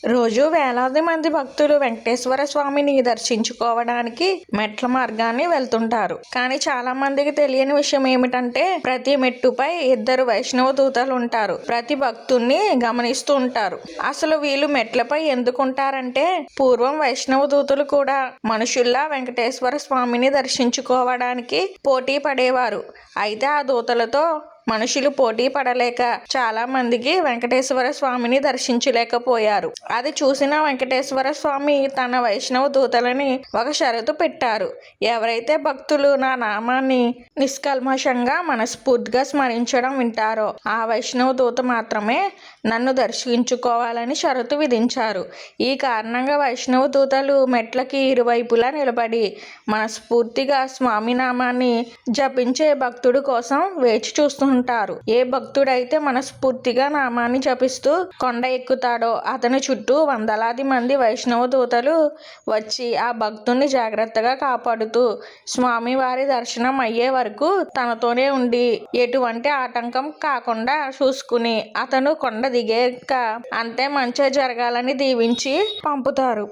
రోజు వేలాది మంది భక్తులు వెంకటేశ్వర స్వామిని దర్శించుకోవడానికి మెట్ల మార్గాన్ని వెళ్తుంటారు. కానీ చాలా మందికి తెలియని విషయం ఏమిటంటే ప్రతి మెట్టుపై ఇద్దరు వైష్ణవ దూతలు ఉంటారు. ప్రతి భక్తుణ్ణి గమనిస్తూ ఉంటారు. అసలు వీళ్ళు మెట్లపై ఎందుకుంటారంటే పూర్వం వైష్ణవ దూతలు కూడా మనుషుల్లా వెంకటేశ్వర స్వామిని దర్శించుకోవడానికి పోటీ పడేవారు. అయితే ఆ దూతలతో మనుషులు పోటీ పడలేక చాలా మందికి వెంకటేశ్వర స్వామిని దర్శించలేకపోయారు. అది చూసిన వెంకటేశ్వర స్వామి తన వైష్ణవ దూతలని ఒక షరతు పెట్టారు. ఎవరైతే భక్తులు నా నామాన్ని నిష్కల్మషంగా మనస్ఫూర్తిగా స్మరించడం వింటారో ఆ వైష్ణవ దూత మాత్రమే నన్ను దర్శించుకోవాలని షరతు విధించారు. ఈ కారణంగా వైష్ణవ దూతలు మెట్లకి ఇరువైపులా నిలబడి మనస్ఫూర్తిగా స్వామి నామాన్ని జపించే భక్తుడి కోసం వేచి చూస్తుంటారు. ఏ భక్తుడైతే మనస్ఫూర్తిగా నామాన్ని జపిస్తూ కొండ ఎక్కుతాడో అతని చుట్టూ వందలాది మంది వైష్ణవ దూతలు వచ్చి ఆ భక్తుణ్ణి జాగ్రత్తగా కాపాడుతూ స్వామివారి దర్శనం అయ్యే వరకు తనతోనే ఉండి ఎటువంటి ఆటంకం కాకుండా చూసుకుని అతను కొండ దిగాక అంతే మంచి జరగాలని దీవించి పంపుతారు.